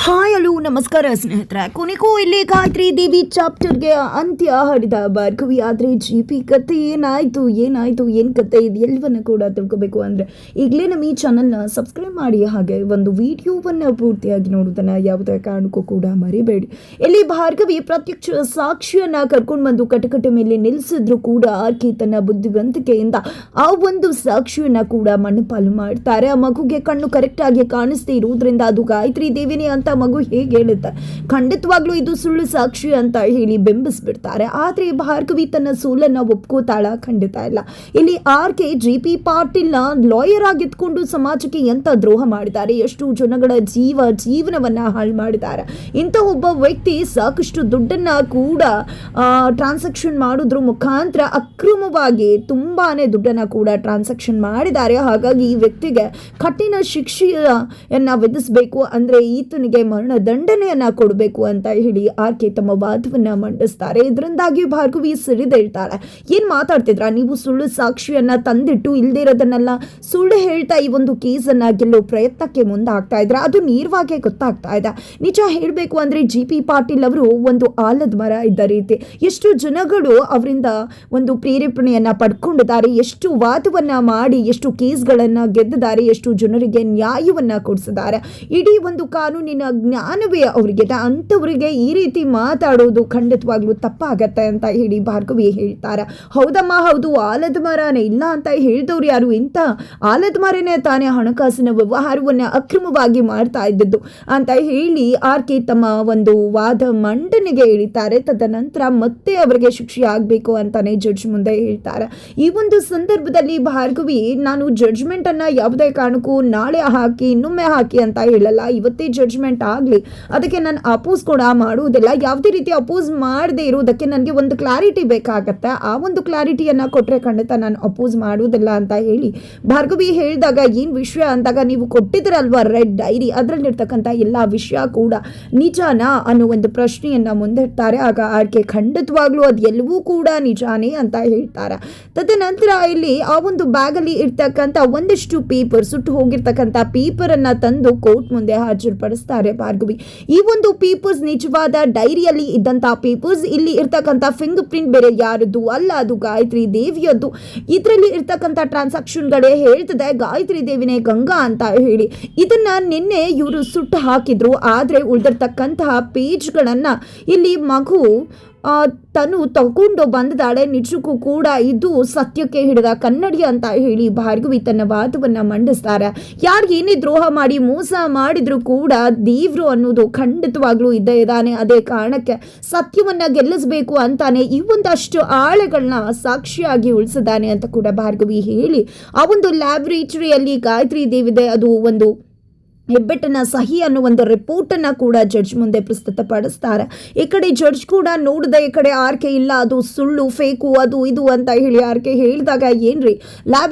Hi hello ನಮಸ್ಕಾರ ಸ್ನೇಹಿತರೆ. ಕೊನೆಗೂ ಇಲ್ಲಿ ಗಾಯತ್ರಿ ದೇವಿ ಚಾಪ್ಟರ್ಗೆ ಅಂತ್ಯ ಹರಿದ ಭಾರ್ಗವಿ. ಆದರೆ GP ಕತೆ ಏನಾಯಿತು ಏನು ಕತೆ ಇದು ಎಲ್ಲವನ್ನು ಕೂಡ ತಿಳ್ಕೊಬೇಕು ಅಂದರೆ ಈಗಲೇ ನಮ್ಮ ಈ ಚಾನಲ್ನ ಸಬ್ಸ್ಕ್ರೈಬ್ ಮಾಡಿ, ಹಾಗೆ ಒಂದು ವಿಡಿಯೋವನ್ನು ಪೂರ್ತಿಯಾಗಿ ನೋಡೋದನ್ನು ಯಾವುದೇ ಕಾರಣಕ್ಕೂ ಕೂಡ ಮರಿಬೇಡಿ. ಇಲ್ಲಿ ಭಾರ್ಗವಿ ಪ್ರತ್ಯಕ್ಷ ಸಾಕ್ಷಿಯನ್ನು ಕರ್ಕೊಂಡು ಬಂದು ಕಟಕಟೆ ಮೇಲೆ ನಿಲ್ಲಿಸಿದ್ರು ಕೂಡ ಆರ್ಕೆ ತನ್ನ ಬುದ್ಧಿವಂತಿಕೆಯಿಂದ ಆ ಒಂದು ಸಾಕ್ಷಿಯನ್ನು ಕೂಡ ಮಣ್ಣುಪಾಲು ಮಾಡ್ತಾರೆ. ಆ ಮಗುಗೆ ಕಣ್ಣು ಕರೆಕ್ಟಾಗಿ ಕಾಣಿಸ್ದೇ ಇರುವುದರಿಂದ ಅದು ಗಾಯತ್ರಿ ದೇವಿನೇ ಅಂತ ಮಗು ಹೇಗೆ ಹೇಳುತ್ತೆ, ಖಂಡಿತವಾಗ್ಲೂ ಇದು ಸುಳ್ಳು ಸಾಕ್ಷಿ ಅಂತ ಹೇಳಿ ಬೆಂಬಿಸ್ಬಿಡ್ತಾರೆ. ಆದ್ರೆ ಭಾರ್ಗವಿ ತನ್ನ ಸೋಲನ್ನ ಒಪ್ಕೋತಾಳ? ಖಂಡಿತ ಇಲ್ಲ. ಇಲ್ಲಿ ಆರ್ಕೆ GP ಪಾಟೀಲ್ನ ಲಾಯರ್ ಆಗಿದ್ಕೊಂಡು ಸಮಾಜಕ್ಕೆ ಎಂತ ದ್ರೋಹ ಮಾಡಿದ್ದಾರೆ, ಎಷ್ಟು ಜನಗಳ ಜೀವನವನ್ನ ಹಾಳು ಮಾಡಿದ್ದಾರೆ. ಇಂಥ ಒಬ್ಬ ವ್ಯಕ್ತಿ ಸಾಕಷ್ಟು ದುಡ್ಡನ್ನ ಕೂಡ ಟ್ರಾನ್ಸಾಕ್ಷನ್ ಮಾಡೋದ್ರ ಮುಖಾಂತರ ಅಕ್ರಮವಾಗಿ ತುಂಬಾನೇ ದುಡ್ಡನ್ನ ಕೂಡ ಟ್ರಾನ್ಸಾಕ್ಷನ್ ಮಾಡಿದ್ದಾರೆ. ಹಾಗಾಗಿ ಈ ವ್ಯಕ್ತಿಗೆ ಕಠಿಣ ಶಿಕ್ಷೆಯನ್ನ ವಿಧಿಸಬೇಕು, ಅಂದ್ರೆ ಈತನಿಗೆ ಮರಣ ದಂಡನೆಯನ್ನ ಕೊಡಬೇಕು ಅಂತ ಹೇಳಿ ಆರ್ಕೆ ತಮ್ಮ ವಾದವನ್ನ ಮಂಡಿಸ್ತಾರೆ. ಇದರಿಂದಾಗಿ ಭಾರ್ಗವಿ ಸಿರಿದೇಳ್ತಾಳೆ. ಏನ್ ಮಾತಾಡ್ತಿದ್ರ ನೀವು? ಸುಳ್ಳು ಸಾಕ್ಷಿಯನ್ನ ತಂದಿಟ್ಟು ಇಲ್ದೇ ಇರೋದನ್ನೆಲ್ಲ ಸುಳ್ಳು ಹೇಳ್ತಾ ಈ ಒಂದು ಕೇಸನ್ನ ಗೆಲ್ಲೋ ಪ್ರಯತ್ನಕ್ಕೆ ಮುಂದಾಗ್ತಾ ಇದ್ರ, ಅದು ನೇರವಾಗಿ ಗೊತ್ತಾಗ್ತಾ ಇದೆ. ನಿಜ ಹೇಳಬೇಕು ಅಂದ್ರೆ GP ಪಾಟೀಲ್ ಅವರು ಒಂದು ಆಲದ ಮರ ಇದ್ದ ರೀತಿ. ಎಷ್ಟು ಜನಗಳು ಅವರಿಂದ ಒಂದು ಪ್ರೇರೇಪಣೆಯನ್ನ ಪಡ್ಕೊಂಡಿದ್ದಾರೆ, ಎಷ್ಟು ವಾದವನ್ನ ಮಾಡಿ ಎಷ್ಟು ಕೇಸ್ಗಳನ್ನ ಗೆದ್ದಿದ್ದಾರೆ, ಎಷ್ಟು ಜನರಿಗೆ ನ್ಯಾಯವನ್ನ ಕೊಡಿಸಿದ್ದಾರೆ. ಇಡೀ ಒಂದು ಕಾನೂನಿನ ಜ್ಞಾನವೇ ಅವರಿಗೆ, ಅಂಥವರಿಗೆ ಈ ರೀತಿ ಮಾತಾಡೋದು ಖಂಡಿತವಾಗ್ಲೂ ತಪ್ಪಾಗತ್ತೆ ಅಂತ ಹೇಳಿ ಭಾರ್ಗವಿ ಹೇಳ್ತಾರೆ. ಹೌದಮ್ಮ ಹೌದು, ಆಲದ ಮರನೇ, ಇಲ್ಲ ಅಂತ ಹೇಳಿದವ್ರು ಯಾರು? ಇಂಥ ಆಲದ ಮರನೇ ತಾನೇ ಹಣಕಾಸಿನ ವ್ಯವಹಾರವನ್ನ ಅಕ್ರಮವಾಗಿ ಮಾಡ್ತಾ ಇದ್ದದ್ದು ಅಂತ ಹೇಳಿ ಆರ್ಕೆ ತಮ್ಮ ಒಂದು ವಾದ ಮಂಡನೆಗೆ ಇಳಿತಾರೆ. ತದನಂತರ ಮತ್ತೆ ಅವರಿಗೆ ಶಿಕ್ಷೆ ಆಗಬೇಕು ಅಂತಾನೆ ಜಡ್ಜ್ ಮುಂದೆ ಹೇಳ್ತಾರೆ. ಈ ಒಂದು ಸಂದರ್ಭದಲ್ಲಿ ಭಾರ್ಗವಿ, ನಾನು ಜಡ್ಜ್ಮೆಂಟ್ ಅನ್ನ ಯಾವುದೇ ಕಾರಣಕ್ಕೂ ನಾಳೆ ಹಾಕಿ ಇನ್ನೊಮ್ಮೆ ಹಾಕಿ ಅಂತ ಹೇಳಲ್ಲ, ಇವತ್ತೇ ಜಡ್ಜ್ಮೆಂಟ್ ಆಗಲಿ, ಅದಕ್ಕೆ ನಾನು ಅಪೋಸ್ ಕೂಡ ಮಾಡುವುದಿಲ್ಲ. ಯಾವುದೇ ರೀತಿ ಅಪೋಸ್ ಮಾಡದೆ ಇರುವುದಕ್ಕೆ ನನಗೆ ಒಂದು ಕ್ಲಾರಿಟಿ ಬೇಕಾಗತ್ತೆ, ಆ ಒಂದು ಕ್ಲಾರಿಟಿಯನ್ನು ಕೊಟ್ಟರೆ ಖಂಡಿತ ನಾನು ಅಪೋಸ್ ಮಾಡುವುದಿಲ್ಲ ಅಂತ ಹೇಳಿ ಭಾರ್ಗವಿ ಹೇಳಿದಾಗ, ಏನು ವಿಷಯ ಅಂದಾಗ, ನೀವು ಕೊಟ್ಟಿದ್ರಲ್ವಾ ರೆಡ್ ಡೈರಿ, ಅದರಲ್ಲಿರ್ತಕ್ಕಂಥ ಎಲ್ಲ ವಿಷಯ ಕೂಡ ನಿಜಾನಾ ಅನ್ನೋ ಒಂದು ಪ್ರಶ್ನೆಯನ್ನು ಮುಂದಿಡ್ತಾರೆ. ಆಗ ಆರ್ಕೆ ಖಂಡಿತವಾಗ್ಲೂ ಅದು ಎಲ್ಲವೂ ಕೂಡ ನಿಜಾನೇ ಅಂತ ಹೇಳ್ತಾರೆ. ತದನಂತರ ಇಲ್ಲಿ ಆ ಒಂದು ಬ್ಯಾಗಲ್ಲಿ ಇರ್ತಕ್ಕಂಥ ಒಂದಷ್ಟು ಪೇಪರ್, ಸುಟ್ಟು ಹೋಗಿರ್ತಕ್ಕಂಥ ಪೇಪರನ್ನು ತಂದು ಕೋರ್ಟ್ ಮುಂದೆ ಹಾಜರುಪಡಿಸ್ತಾರೆ ಭಾರ್ಗವಿ. ಈ ಒಂದು ಪೇಪರ್ಸ್ ನಿಜವಾದ ಡೈರಿಯಲ್ಲಿ ಇದ್ದಂತಹ ಪೇಪರ್ಸ್, ಇಲ್ಲಿ ಇರ್ತಕ್ಕಂಥ ಫಿಂಗರ್ ಪ್ರಿಂಟ್ ಬೇರೆ ಯಾರದ್ದು ಅಲ್ಲ, ಅದು ಗಾಯತ್ರಿ ದೇವಿಯದ್ದು. ಇದರಲ್ಲಿ ಇರ್ತಕ್ಕಂಥ ಟ್ರಾನ್ಸಾಕ್ಷನ್ಗಳೇ ಹೇಳ್ತದೆ ಗಾಯತ್ರಿ ದೇವಿನೇ ಗಂಗಾ ಅಂತ ಹೇಳಿ. ಇದನ್ನ ನಿನ್ನೆ ಇವರು ಸುಟ್ಟು ಹಾಕಿದ್ರು, ಆದ್ರೆ ಉಳಿದಿರ್ತಕ್ಕಂತಹ ಪೇಜ್ಗಳನ್ನ ಇಲ್ಲಿ ಮಗು ತನು ತಗೊಂಡು ಬಂದಿದ್ದಾಳೆ. ನಿಜಕ್ಕೂ ಕೂಡ ಇದು ಸತ್ಯಕ್ಕೆ ಹಿಡಿದ ಕನ್ನಡಿ ಅಂತ ಹೇಳಿ ಭಾರ್ಗವಿ ತನ್ನ ವಾದವನ್ನ ಮಂಡಿಸ್ತಾರೆ. ಯಾರು ಏನೇ ದ್ರೋಹ ಮಾಡಿ ಮೋಸ ಮಾಡಿದ್ರು ಕೂಡ ದೇವ್ರು ಅನ್ನೋದು ಖಂಡಿತವಾಗ್ಲೂ ಇದ್ದೇ ಇದ್ದಾನೆ. ಅದೇ ಕಾರಣಕ್ಕೆ ಸತ್ಯವನ್ನ ಗೆಲ್ಲಿಸಬೇಕು ಅಂತಾನೆ ಈ ಒಂದಷ್ಟು ಆಳೆಗಳನ್ನ ಸಾಕ್ಷಿಯಾಗಿ ಉಳಿಸಿದ್ದಾನೆ ಅಂತ ಕೂಡ ಭಾರ್ಗವಿ ಹೇಳಿ, ಆ ಒಂದು ಲ್ಯಾಬೊರೇಟರಿಯಲ್ಲಿ ಗಾಯತ್ರಿ ದೇವಿದೆ, ಅದು ಒಂದು ಹೆಬ್ಬೆಟ್ಟನ ಸಹಿ ಅನ್ನೋ ಒಂದು ರಿಪೋರ್ಟನ್ನು ಕೂಡ ಜಡ್ಜ್ ಮುಂದೆ ಪ್ರಸ್ತುತಪಡಿಸ್ತಾರೆ. ಈ ಕಡೆ ಜಡ್ಜ್ ಕೂಡ ನೋಡಿದೆ, ಈ ಕಡೆ ಆರ್ಕೆ ಇಲ್ಲ, ಅದು ಸುಳ್ಳು, ಫೇಕು, ಅದು ಇದು ಅಂತ ಹೇಳಿ ಆರ್ಕೆ ಹೇಳಿದಾಗ, ಏನ್ರಿ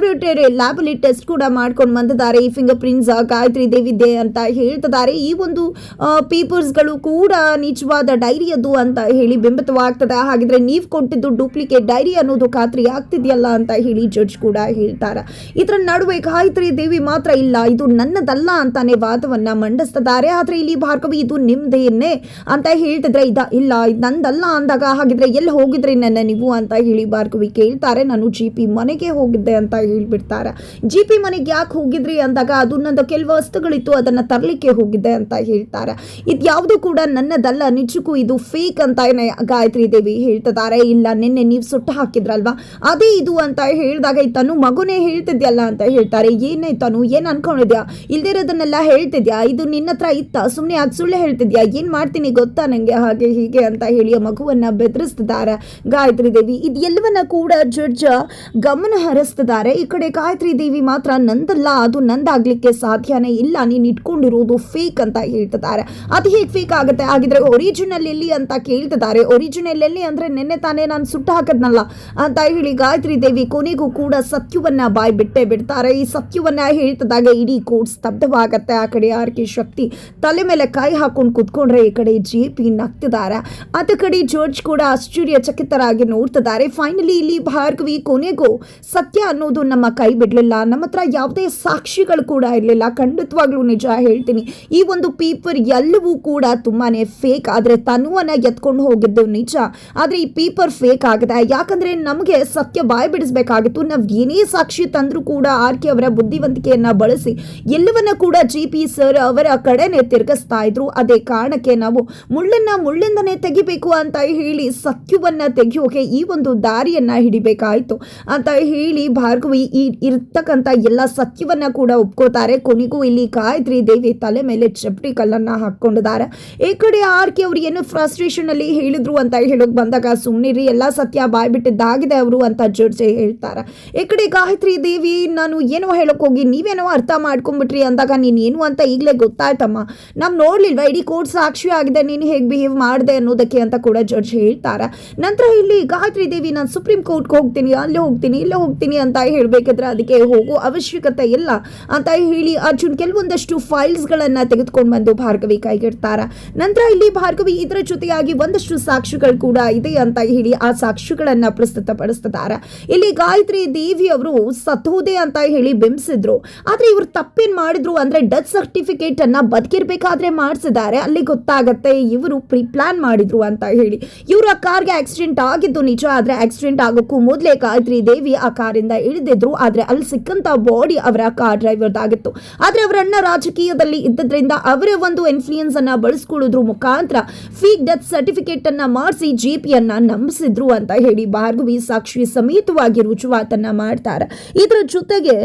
ಲ್ಯಾಬಲ್ಲಿ ಟೆಸ್ಟ್ ಕೂಡ ಮಾಡ್ಕೊಂಡು ಬಂದಿದ್ದಾರೆ, ಈ ಫಿಂಗರ್ ಪ್ರಿಂಟ್ಸ್ ಗಾಯತ್ರಿ ದೇವಿದೆ ಅಂತ ಹೇಳ್ತಿದ್ದಾರೆ, ಈ ಒಂದು ಪೇಪರ್ಸ್ಗಳು ಕೂಡ ನಿಜವಾದ ಡೈರಿಯದು ಅಂತ ಹೇಳಿ ಬಿಂಬಿತವಾಗ್ತದೆ, ಹಾಗಿದ್ರೆ ನೀವು ಕೊಟ್ಟಿದ್ದು ಡೂಪ್ಲಿಕೇಟ್ ಡೈರಿ ಅನ್ನೋದು ಖಾತ್ರಿ ಆಗ್ತಿದೆಯಲ್ಲ ಅಂತ ಹೇಳಿ ಜಡ್ಜ್ ಕೂಡ ಹೇಳ್ತಾರೆ. ಇದರ ನಡುವೆ ಗಾಯತ್ರಿ ದೇವಿ ಮಾತ್ರ ಇಲ್ಲ, ಇದು ನನ್ನದಲ್ಲ ಅಂತಾನೆ ವಾದವನ್ನ ಮಂಡಿಸ್ತಿದ್ದಾರೆ. ಆದ್ರೆ ಇಲ್ಲಿ ಭಾರ್ಗವಿ ಇದು ನಿಮ್ದೇನೆ ಅಂತ ಹೇಳ್ತಿದ್ರೆ, ಇಲ್ಲ ಇದು ನಂದಲ್ಲ ಅಂದಾಗ, ಹಾಗಿದ್ರೆ ಎಲ್ಲಿ ಹೋಗಿದ್ರಿ ನನ್ನ ನೀವು ಅಂತ ಹೇಳಿ ಭಾರ್ಗವಿ ಕೇಳ್ತಾರೆ. ನಾನು GP ಮನೆಗೆ ಹೋಗಿದ್ದೆ ಅಂತ ಹೇಳ್ಬಿಡ್ತಾರೆ. GP ಮನೆಗೆ ಯಾಕೆ ಹೋಗಿದ್ರಿ ಅಂದಾಗ, ಅದು ನಂದು ಕೆಲವು ವಸ್ತುಗಳಿತ್ತು ಅದನ್ನ ತರಲಿಕ್ಕೆ ಹೋಗಿದ್ದೆ ಅಂತ ಹೇಳ್ತಾರೆ. ಇದು ಯಾವುದು ಕೂಡ ನನ್ನದಲ್ಲ, ನಿಜಕ್ಕೂ ಇದು ಫೇಕ್ ಅಂತ ಗಾಯತ್ರಿ ದೇವಿ ಹೇಳ್ತಿದ್ದಾರೆ. ಇಲ್ಲ ನಿನ್ನೆ ನೀವು ಸುಟ್ಟು ಹಾಕಿದ್ರಲ್ವಾ ಅದೇ ಇದು ಅಂತ ಹೇಳಿದಾಗ, ತನು ಮಗುನೇ ಹೇಳ್ತಿದ್ಯಲ್ಲ ಅಂತ ಹೇಳ್ತಾರೆ. ಏನೇ ತನು, ಏನ್ ಅನ್ಕೊಂಡಿದ್ಯಾ, ಇಲ್ದಿರೋದನ್ನೆಲ್ಲ ಹೇಳ್ತಿದ್ಯಾ, ಇದು ನಿನ್ನ ಹತ್ರ ಇತ್ತ, ಸುಮ್ಮನೆ ಯಾಕೆ ಸುಳ್ಳು ಹೇಳ್ತಿದ್ಯಾ, ಏನ್ ಮಾಡ್ತೀನಿ ಗೊತ್ತಾ ನಂಗೆ, ಹಾಗೆ ಹೀಗೆ ಅಂತ ಹೇಳಿ ಮಗುವನ್ನ ಬೆದರಿಸ್ತಿದ್ದಾರೆ ಗಾಯತ್ರಿ ದೇವಿ. ಇದೆಲ್ಲವನ್ನ ಕೂಡ ಜಡ್ಜ್ ಗಮನ ಹರಿಸ್ತಿದ್ದಾರೆ. ಈ ಕಡೆ ಗಾಯತ್ರಿ ದೇವಿ ಮಾತ್ರ ನಂದಲ್ಲ, ಅದು ನಂದಾಗ್ಲಿಕ್ಕೆ ಸಾಧ್ಯನೇ ಇಲ್ಲ, ನೀನು ಇಟ್ಕೊಂಡಿರೋದು ಫೇಕ್ ಅಂತ ಹೇಳ್ತಿದ್ದಾರೆ. ಅದು ಹೇಗೆ ಫೇಕ್ ಆಗುತ್ತೆ, ಹಾಗಿದ್ರೆ ಒರಿಜಿನಲ್ ಎಲ್ಲಿ ಅಂತ ಕೇಳ್ತಿದ್ದಾರೆ. ಒರಿಜಿನಲ್ ಎಲ್ಲಿ ಅಂದ್ರೆ ನಿನ್ನೆ ತಾನೇ ನಾನು ಸುಟ್ಟು ಹಾಕದ್ನಲ್ಲ ಅಂತ ಹೇಳಿ ಗಾಯತ್ರಿ ದೇವಿ ಕೊನೆಗೂ ಕೂಡ ಸತ್ಯವನ್ನ ಬಾಯ್ ಬಿಟ್ಟೇ ಬಿಡ್ತಾರೆ. ಈ ಸತ್ಯವನ್ನ ಹೇಳ್ತಿದ್ದಾಗ ಇಡೀ ಕೋರ್ಟ್ ಸ್ತಬ್ಧವಾಗತ್ತೆ. ಆ ಕಡೆ ಆರ್ಕೆ ಶಕ್ತಿ ತಲೆ ಮೇಲೆ ಕೈ ಹಾಕೊಂಡು ಕುತ್ಕೊಂಡ್ರೆ ಈ ಕಡೆ JP ನಗ್ತಿದ್ದಾರೆ. ಅದ ಕಡೆ ಜಾರ್ಜ್ ಕೂಡ ಆಶ್ಚರ್ಯಚಕಿತರಾಗಿ ನೋಡ್ತಿದ್ದಾರೆ. ಫೈನಲಿ ಇಲ್ಲಿ ಭಾರ್ಗವಿ ಕೊನೆಗೂ ಸತ್ಯ ಅನ್ನೋದು ನಮ್ಮ ಕೈ ಬಿಡಲಿಲ್ಲ, ನಮ್ಮ ಹತ್ರ ಯಾವುದೇ ಸಾಕ್ಷಿಗಳು ಕೂಡ ಇರಲಿಲ್ಲ, ಖಂಡಿತವಾಗ್ಲೂ ನಿಜ ಹೇಳ್ತೀನಿ, ಈ ಒಂದು ಪೇಪರ್ ಎಲ್ಲವೂ ಕೂಡ ತುಂಬಾನೇ ಫೇಕ್, ಆದರೆ ತನುವನ್ನ ಎತ್ಕೊಂಡು ಹೋಗಿದ್ದು ನಿಜ, ಆದರೆ ಈ ಪೇಪರ್ ಫೇಕ್ ಆಗಿದೆ. ಯಾಕಂದ್ರೆ ನಮಗೆ ಸತ್ಯ ಬಾಯಿ ಬಿಡಿಸ್ಬೇಕಾಗಿತ್ತು. ನಾವು ಏನೇ ಸಾಕ್ಷಿ ತಂದ್ರೂ ಕೂಡ ಆರ್ಕೆ ಅವರ ಬುದ್ಧಿವಂತಿಕೆಯನ್ನ ಬಳಸಿ ಎಲ್ಲವನ್ನ ಕೂಡ JP ಸರ್ ಅವರ ಕಡೆನೆ ತಿರುಗಿಸ್ತಾ ಇದ್ರು. ಅದೇ ಕಾರಣಕ್ಕೆ ನಾವು ಮುಳ್ಳನ್ನ ಮುಳ್ಳಿಂದನೇ ತೆಗಿಬೇಕು ಅಂತ ಹೇಳಿ ಸತ್ಯವನ್ನ ತೆಗೆಯೋಕೆ ಈ ಒಂದು ದಾರಿಯನ್ನ ಹಿಡಿಬೇಕಾಯ್ತು ಅಂತ ಹೇಳಿ ಭಾರ್ಗವಿ ಇರ್ತಕ್ಕಂಥ ಎಲ್ಲ ಸತ್ಯವನ್ನ ಕೂಡ ಒಪ್ಕೋತಾರೆ. ಕೊನೆಗೂ ಇಲ್ಲಿ ಗಾಯತ್ರಿ ದೇವಿ ತಲೆ ಮೇಲೆ ಚಪ್ಪಡಿ ಕಲ್ಲನ್ನ ಹಾಕೊಂಡಿದ್ದಾರೆ. ಈ ಕಡೆ ಆರ್ಕೆ ಅವ್ರು ಏನು ಫ್ರಸ್ಟ್ರೇಷನ್ ಅಲ್ಲಿ ಹೇಳಿದ್ರು ಅಂತ ಹೇಳೋಕ್ ಬಂದಾಗ ಸುಮ್ಮನಿರಿ, ಎಲ್ಲ ಸತ್ಯ ಬಾಯ್ಬಿಟ್ಟಿದ್ದಾಗಿದೆ ಅವರು ಅಂತ ಜಡ್ಜ್ ಹೇಳ್ತಾರೆ. ಈ ಕಡೆ ಗಾಯತ್ರಿ ದೇವಿ ನಾನು ಏನೋ ಹೇಳಕ್ ಹೋಗಿ ನೀವೇನೋ ಅರ್ಥ ಮಾಡ್ಕೊಂಡ್ಬಿಟ್ರಿ ಅಂದಾಗ ನೀನು ಏನು ಅಂತ ಈಗಲೇ ಗೊತ್ತಾಯ್ತಮ್ಮ, ನಾವು ನೋಡ್ಲಿಲ್ವಾ ಇಡೀ ಕೋರ್ಟ್ ಸಾಕ್ಷಿ ಆಗಿದೆ ನೀನು ಹೇಗೆ ಬಿಹೇವ್ ಮಾಡಿದೆ ಅನ್ನೋದಕ್ಕೆ ಅಂತ ಕೂಡ ಜಡ್ಜ್ ಹೇಳ್ತಾರೆ. ನಂತರ ಇಲ್ಲಿ ಗಾಯತ್ರಿ ದೇವಿ ನಾನು ಸುಪ್ರೀಂ ಕೋರ್ಟ್ಗೆ ಹೋಗ್ತೀನಿ, ಅಲ್ಲೇ ಹೋಗ್ತೀನಿ ಇಲ್ಲೇ ಹೋಗ್ತೀನಿ ಅಂತ ಹೇಳಬೇಕಿದ್ರೆ ಅದಕ್ಕೆ ಹೋಗೋ ಅವಶ್ಯಕತೆ ಇಲ್ಲ ಅಂತ ಹೇಳಿ ಅರ್ಜುನ್ ಕೆಲವೊಂದಷ್ಟು ಫೈಲ್ಸ್ಗಳನ್ನು ತೆಗೆದುಕೊಂಡು ಬಂದು ಭಾರ್ಗವಿ ಕೈಗಿಡ್ತಾರೆ. ನಂತರ ಇಲ್ಲಿ ಭಾರ್ಗವಿ ಇದರ ಜೊತೆಯಾಗಿ ಒಂದಷ್ಟು ಸಾಕ್ಷಿಗಳು ಕೂಡ ಇದೆ ಅಂತ ಹೇಳಿ ಆ ಸಾಕ್ಷಿಗಳನ್ನ ಪ್ರಸ್ತುತಪಡಿಸ್ತಿದ್ದಾರೆ. ಇಲ್ಲಿ ಗಾಯತ್ರಿ ದೇವಿ ಅವರು ಸತ್ತೋದೆ ಅಂತ ಹೇಳಿ ಬಿಂಬಿಸಿದ್ರು, ಆದ್ರೆ ಇವರು ತಪ್ಪೇನ್ ಮಾಡಿದ್ರು ಅಂದ್ರೆ ಡೆತ್ ಸರ್ಟಿಫಿಕೇಟ್ ಅನ್ನ ಬದುಕಿರ್ಬೇಕಾದ್ರೆ ಮಾಡಿಸಿದ್ದಾರೆ, ಅಲ್ಲಿ ಗೊತ್ತಾಗತ್ತೆ ಇವರು ಪ್ರೀ ಪ್ಲಾನ್ ಮಾಡಿದ್ರು ಅಂತ ಹೇಳಿ. ಇವರ ಕಾರ್ಗೆ ಆಕ್ಸಿಡೆಂಟ್ ಆಗಿದ್ದು ನಿಜ, ಆದ್ರೆ ಆಕ್ಸಿಡೆಂಟ್ ಆಗೋಕ್ಕೂ ಮೊದಲೇ ಗಾಯತ್ರಿ ದೇವಿ ಆ ಕಾರಿಂದ ಇಳಿದಿದ್ರು, ಆದ್ರೆ ಅಲ್ಲಿ ಸಿಕ್ಕಂತ ಬಾಡಿ ಅವರ ಕಾರ್ ಡ್ರೈವರ್ದಾಗಿತ್ತು. ಆದ್ರೆ ಅವರ ಅಣ್ಣ ರಾಜಕೀಯದಲ್ಲಿ ಇದ್ದದ್ರಿಂದ ಅವರ ಒಂದು ಇನ್ಫ್ಲೂಯೆನ್ಸ್ ಅನ್ನ ಬಳಸ್ಕೊಳ್ಳೋದ್ರ ಮುಖಾಂತರ ಫೇಕ್ ಡೆತ್ ಸರ್ಟಿಫಿಕೇಟ್ ಅನ್ನ ಮಾಡಿಸಿ JP ಅನ್ನ ನಂಬಿಸಿದ್ರು ಅಂತ ಹೇಳಿ ಭಾರ್ಗವಿ ಸಾಕ್ಷಿ ಸಮೇತವಾಗಿ ರುಜುವಾತನ್ನ ಮಾಡ್ತಾರೆ. ಇದರ ಜೊತೆಗೆ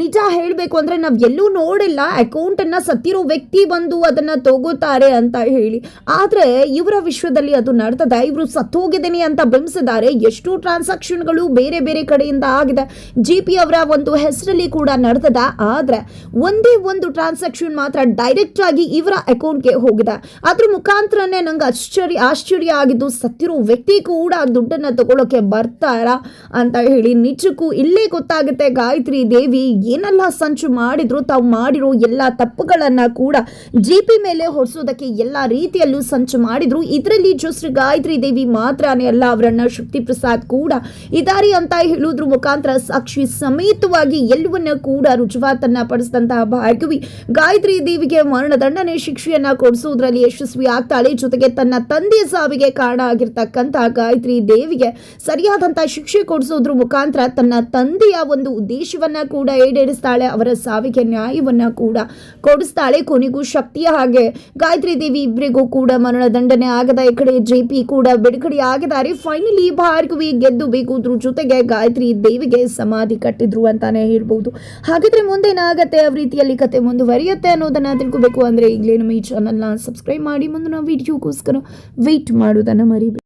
ನಿಜ ಹೇಳಬೇಕು ಅಂದ್ರೆ ನಾವ್ ಎಲ್ಲೂ ನೋಡಿಲ್ಲ ಅಕೌಂಟ್ ಅನ್ನ ಸತ್ತಿರೋ ವ್ಯಕ್ತಿ ಬಂದು ಅದನ್ನ ತಗೋತಾರೆ ಅಂತ ಹೇಳಿ, ಆದ್ರೆ ಇವರ ವಿಶ್ವದಲ್ಲಿ ಅದು ನಡೆದದ. ಇವರು ಸತ್ತೋಗಿದ್ದೀನಿ ಅಂತ ಬಿಂಬಿಸಿದ್ದಾರೆ. ಎಷ್ಟೋ ಟ್ರಾನ್ಸಾಕ್ಷನ್ಗಳು ಬೇರೆ ಬೇರೆ ಕಡೆಯಿಂದ ಆಗಿದೆ, JP ಅವರ ಒಂದು ಹೆಸರಲ್ಲಿ ಕೂಡ ನಡೆದದ, ಆದ್ರೆ ಒಂದೇ ಒಂದು ಟ್ರಾನ್ಸಾಕ್ಷನ್ ಮಾತ್ರ ಡೈರೆಕ್ಟ್ ಆಗಿ ಇವರ ಅಕೌಂಟ್ಗೆ ಹೋಗಿದೆ. ಅದ್ರ ಮುಖಾಂತರನೇ ನಂಗೆ ಆಶ್ಚರ್ಯ ಆಗಿದ್ದು ಸತ್ತಿರೋ ವ್ಯಕ್ತಿ ಕೂಡ ದುಡ್ಡನ್ನ ತಗೊಳ್ಳೋಕೆ ಬರ್ತಾರ ಅಂತ ಹೇಳಿ. ನಿಜಕ್ಕೂ ಇಲ್ಲೇ ಗೊತ್ತಾಗುತ್ತೆ ಗಾಯತ್ರಿ ದೇವಿ ಏನೆಲ್ಲ ಸಂಚು ಮಾಡಿದ್ರು, ತಾವು ಮಾಡಿರೋ ಎಲ್ಲ ತಪ್ಪುಗಳನ್ನ ಕೂಡ JP ಮೇಲೆ ಹೊರಿಸೋದಕ್ಕೆ ಎಲ್ಲ ರೀತಿಯಲ್ಲೂ ಸಂಚು ಮಾಡಿದ್ರು. ಇದರಲ್ಲಿ ಜಸ್ಟ್ ಗಾಯತ್ರಿ ದೇವಿ ಮಾತ್ರನೇ ಅಲ್ಲ, ಅವರನ್ನ ಶಕ್ತಿ ಪ್ರಸಾದ್ ಕೂಡ ಇದಾರಿ ಅಂತ ಹೇಳುವುದ್ರ ಮುಖಾಂತರ ಸಾಕ್ಷಿ ಸಮೇತವಾಗಿ ಎಲ್ಲವನ್ನ ಕೂಡ ರುಜುವಾತನ್ನ ಪಡಿಸಿದಂತಹ ಭಾರ್ಗವಿ ಗಾಯತ್ರಿ ದೇವಿಗೆ ಮರಣದಂಡನೆ ಶಿಕ್ಷೆಯನ್ನ ಕೊಡಿಸೋದ್ರಲ್ಲಿ ಯಶಸ್ವಿ ಆಗ್ತಾಳೆ. ಜೊತೆಗೆ ತನ್ನ ತಂದೆಯ ಸಾವಿಗೆ ಕಾರಣ ಆಗಿರ್ತಕ್ಕಂಥ ಗಾಯತ್ರಿ ದೇವಿಗೆ ಸರಿಯಾದಂತಹ ಶಿಕ್ಷೆ ಕೊಡಿಸೋದ್ರ ಮುಖಾಂತರ ತನ್ನ ತಂದೆಯ ಒಂದು ಉದ್ದೇಶವನ್ನ ಕೂಡ ಈಡೇರಿಸ್ತಾಳೆ, ಅವರ ಸಾವಿಗೆ ನ್ಯಾಯವನ್ನ ಕೂಡ ಕೊಡಿಸ್ತಾಳೆ. ಕೊನೆಗೂ ಶಕ್ತಿಯ ಹಾಗೆ ಗಾಯತ್ರಿ ದೇವಿ ಇಬ್ಬರಿಗೂ ಕೂಡ ಮರಣದಂಡನೆ ಆಗದ, ಈ ಕಡೆ JP ಕೂಡ ಬಿಡುಗಡೆ ಆಗಿದ್ದಾರೆ. ಫೈನಲಿ ಭಾರ್ಗವಿ ಗೆದ್ದು ಬೇಕುದ್ರ ಜೊತೆಗೆ ಗಾಯತ್ರಿ ದೇವಿಗೆ ಸಮಾಧಿ ಕಟ್ಟಿದ್ರು ಅಂತಾನೆ ಹೇಳ್ಬಹುದು. ಹಾಗಿದ್ರೆ ಮುಂದೇನಾಗತ್ತೆ, ಯಾವ ರೀತಿಯಲ್ಲಿ ಕತೆ ಮುಂದುವರಿಯುತ್ತೆ ಅನ್ನೋದನ್ನ ತಿಳ್ಕೋಬೇಕು ಅಂದ್ರೆ ಈಗಲೇ ನಮ್ಮ ಈ ಚಾನಲ್ನ ಸಬ್ಸ್ಕ್ರೈಬ್ ಮಾಡಿ ಮುಂದಿನ ವಿಡಿಯೋಗೋಸ್ಕರ ವೇಟ್ ಮಾಡೋದನ್ನ ಮರಿಬೇಡಿ.